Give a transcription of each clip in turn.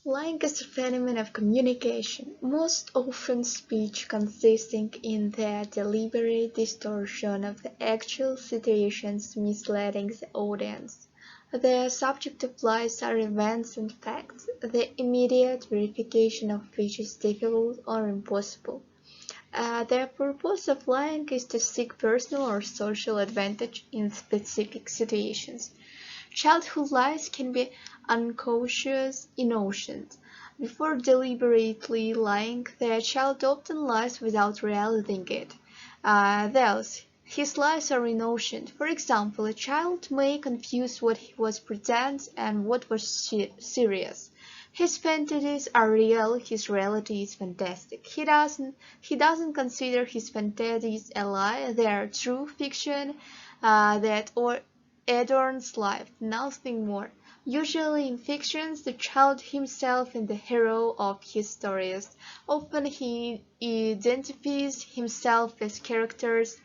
Lying is a phenomenon of communication, most often speech consisting in the deliberate distortion of the actual situations misleading the audience. The subject of lies are events and facts, the immediate verification of which is difficult or impossible. The purpose of lying is to seek personal or social advantage in specific situations. Childhood lies can be unconscious, innocent. Before deliberately lying, the child often lies without realizing it. Thus, his lies are innocent. For example, a child may confuse what he was pretend and what was serious. His fantasies are real, his reality is fantastic. He doesn't consider his fantasies a lie, they are true fiction that or adorns life, nothing more. Usually in fictions, the child himself is the hero of his stories. Often he identifies himself as characters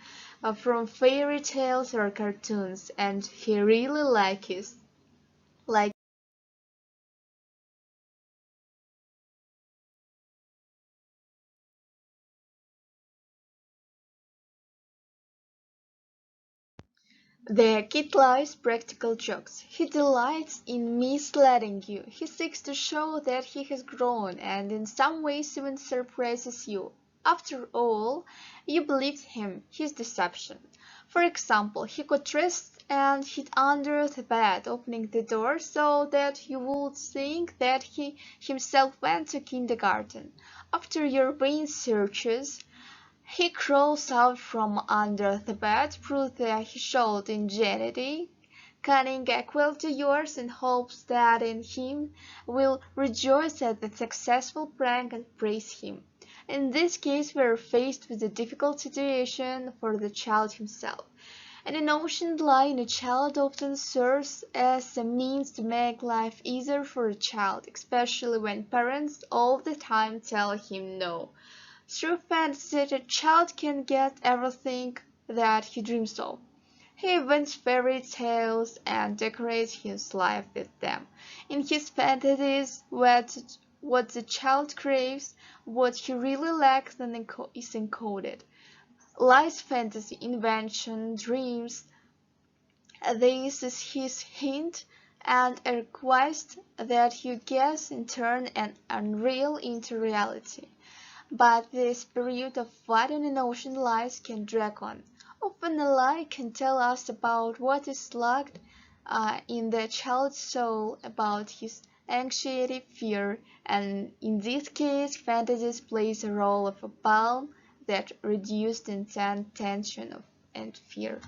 from fairy tales or cartoons, and he really like the kid lies practical jokes. He delights in misleading you. He seeks to show that he has grown and in some ways even surprises you. After all, you believed him, his deception. For example, he got dressed and hid under the bed, opening the door so that you would think that he himself went to kindergarten. After your vain searches, he crawls out from under the bed, proves that he showed ingenuity, cunning equal to yours, and hopes that in him will rejoice at the successful prank and praise him. In this case, we are faced with a difficult situation for the child himself. An innocent lie in a child often serves as a means to make life easier for a child, especially when parents all the time tell him no. Through fantasy, the child can get everything that he dreams of. He invents fairy tales and decorates his life with them. In his fantasies, what the child craves, what he really lacks, is encoded. Lies, fantasy, invention, dreams, this is his hint and a request that you guess and turn an unreal into reality. But this period of what an emotion lies can drag on. Often a lie can tell us about what is locked in the child's soul, about his anxiety, fear, and in this case, fantasies plays a role of a balm that reduces intense tension and fear.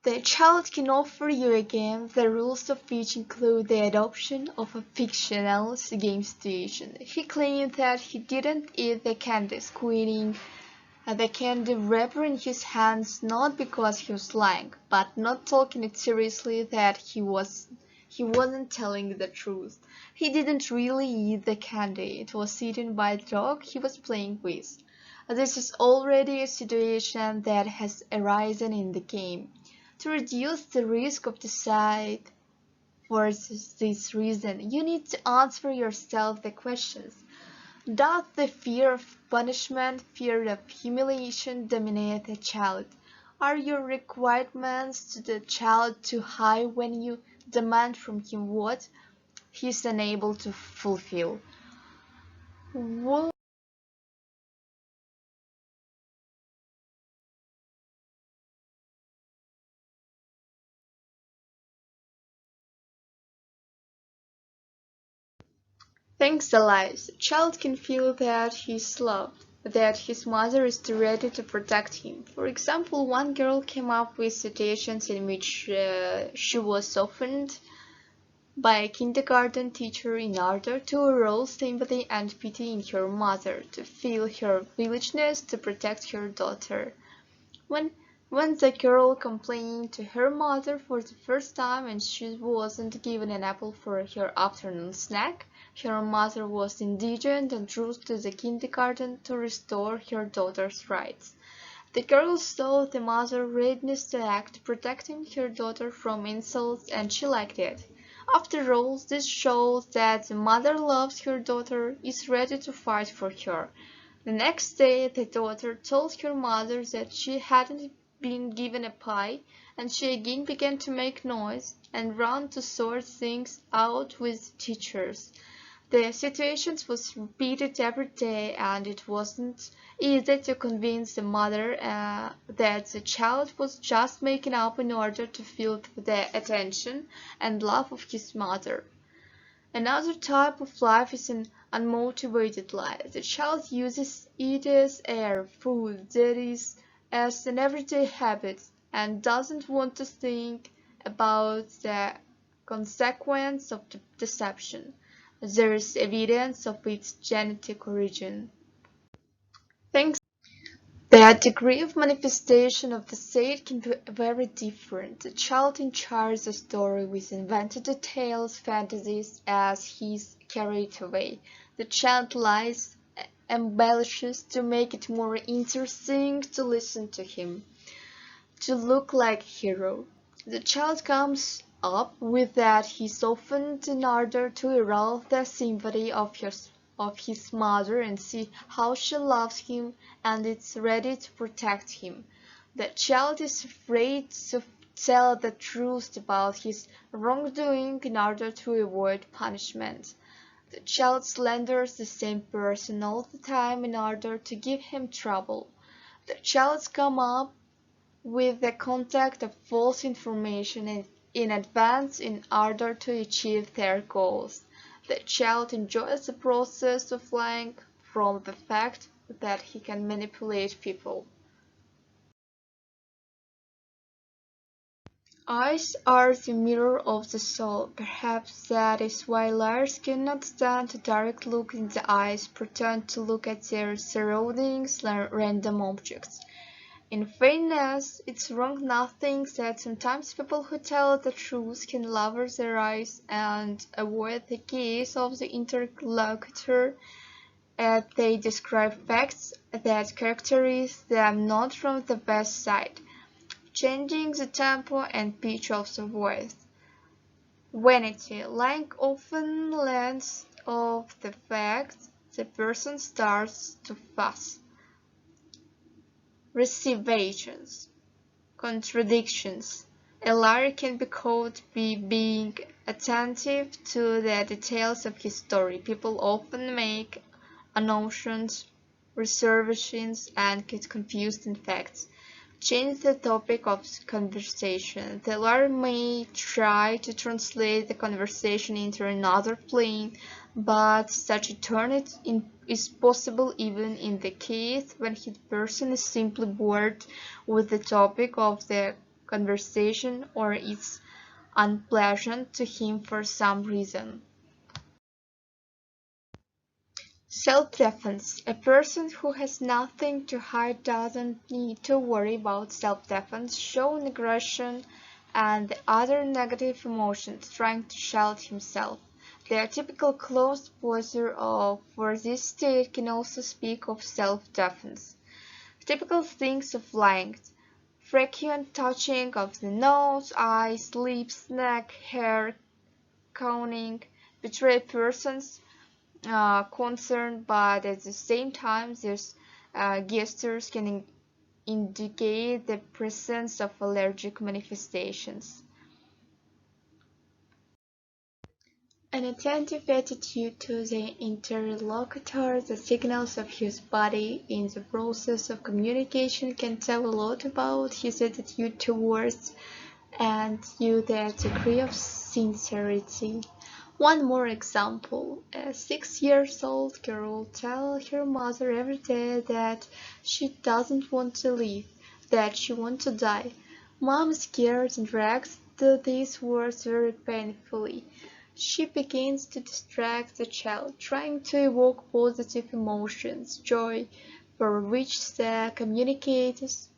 The child can offer you a game, the rules of which include the adoption of a fictional game situation. He claimed that he didn't eat the candy, squeezing the candy wrapper in his hands not because he was lying, but not taking it seriously that he wasn't telling the truth. He didn't really eat the candy, it was eaten by the dog he was playing with. This is already a situation that has arisen in the game. To reduce the risk of decide for this reason, you need to answer yourself the questions. Does the fear of punishment, fear of humiliation dominate the child? Are your requirements to the child too high when you demand from him what he is unable to fulfill? What Thanks, Elias. A child can feel that he is loved, that his mother is ready to protect him. For example, one girl came up with situations in which she was softened by a kindergarten teacher in order to arouse sympathy and pity in her mother, to feel her willingness to protect her daughter. When when the girl complained to her mother for the first time and she wasn't given an apple for her afternoon snack, her mother was indignant and rushed to the kindergarten to restore her daughter's rights. The girl saw the mother's readiness to act, protecting her daughter from insults, and she liked it. After all, this shows that the mother loves her daughter, is ready to fight for her. The next day the daughter told her mother that she hadn't been given a pie, and she again began to make noise and run to sort things out with teachers. The situation was repeated every day, and it wasn't easy to convince the mother that the child was just making up in order to feel the attention and love of his mother. Another type of life is an unmotivated life. The child uses it as air, food, that is, as an everyday habit, and doesn't want to think about the consequence of the deception. There is evidence of its genetic origin. Thanks. The degree of manifestation of the said can be very different. The child enchants the story with invented details, fantasies, as he is carried away. The child lies, embellishes to make it more interesting to listen to him, to look like a hero. The child comes up with that he softened in order to arouse the sympathy of his mother and see how she loves him and is ready to protect him. The child is afraid to tell the truth about his wrongdoing in order to avoid punishment. The child slanders the same person all the time in order to give him trouble. The child comes up with the contact of false information in advance in order to achieve their goals. The child enjoys the process of lying from the fact that he can manipulate people. Eyes are the mirror of the soul. Perhaps that is why liars cannot stand a direct look in the eyes, pretend to look at their surroundings like random objects. In fairness, it's wrong nothing that sometimes people who tell the truth can lower their eyes and avoid the gaze of the interlocutor as they describe facts that characterize them not from the best side, changing the tempo and pitch of the voice. Vanity, lying often lends of the fact the person starts to fuss. Reservations. Contradictions. A liar can be caught being attentive to the details of his story. People often make assumptions, reservations, and get confused in facts. Change the topic of conversation. The liar may try to translate the conversation into another plane, but such a turn is possible even in the case when the person is simply bored with the topic of the conversation or it's unpleasant to him for some reason. Self-defense. A person who has nothing to hide doesn't need to worry about self-defense, showing aggression and the other negative emotions, trying to shield himself. The typical closed posture for this state can also speak of self-defense. Typical things of lying: frequent touching of the nose, eyes, lips, neck, hair, counting, betray persons concerned, but at the same time, these gestures can indicate the presence of allergic manifestations. An attentive attitude to the interlocutor, the signals of his body in the process of communication can tell a lot about his attitude towards and you the degree of sincerity. One more example: a 6-year-old girl tells her mother every day that she doesn't want to live, that she wants to die. Mom is scared and reacts to these words very painfully. She begins to distract the child, trying to evoke positive emotions, joy, for which the communicates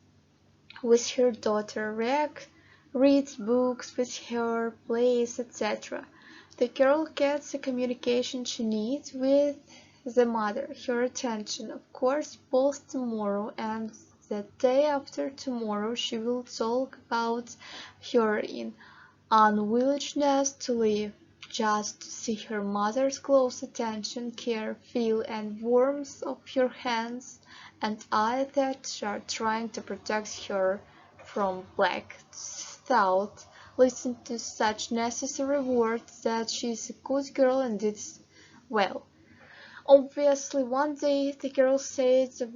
with her daughter, reads books with her, plays, etc. The girl gets the communication she needs with the mother, her attention, of course, both tomorrow and the day after tomorrow she will talk about her unwillingness to live. just to see her mother's close attention, care, feel, and warmth of her hands and eyes that are trying to protect her from black thought. Listen to such necessary words that she's a good girl and did well. Obviously, one day the girl said the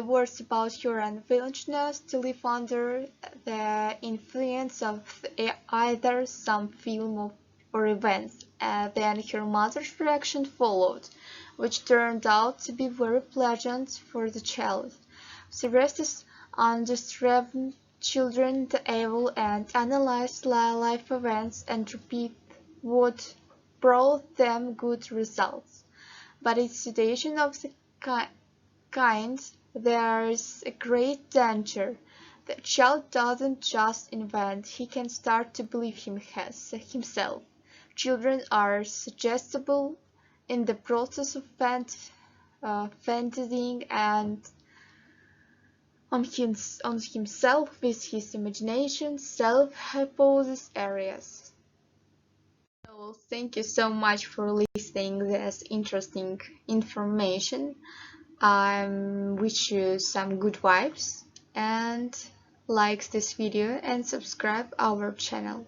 words about her unwillingness to live under the influence of either some film or events, and then her mother's reaction followed, which turned out to be very pleasant for the child. The rest is undisturbed. Children able and analyze life events and repeat what brought them good results. But in situation of the kind, there is a great danger. The child doesn't just invent, he can start to believe himself. Children are suggestible in the process of fantasying and on himself with his imagination, self-hypothesis areas. So thank you so much for listening this interesting information. I wish you some good vibes and like this video and subscribe our channel.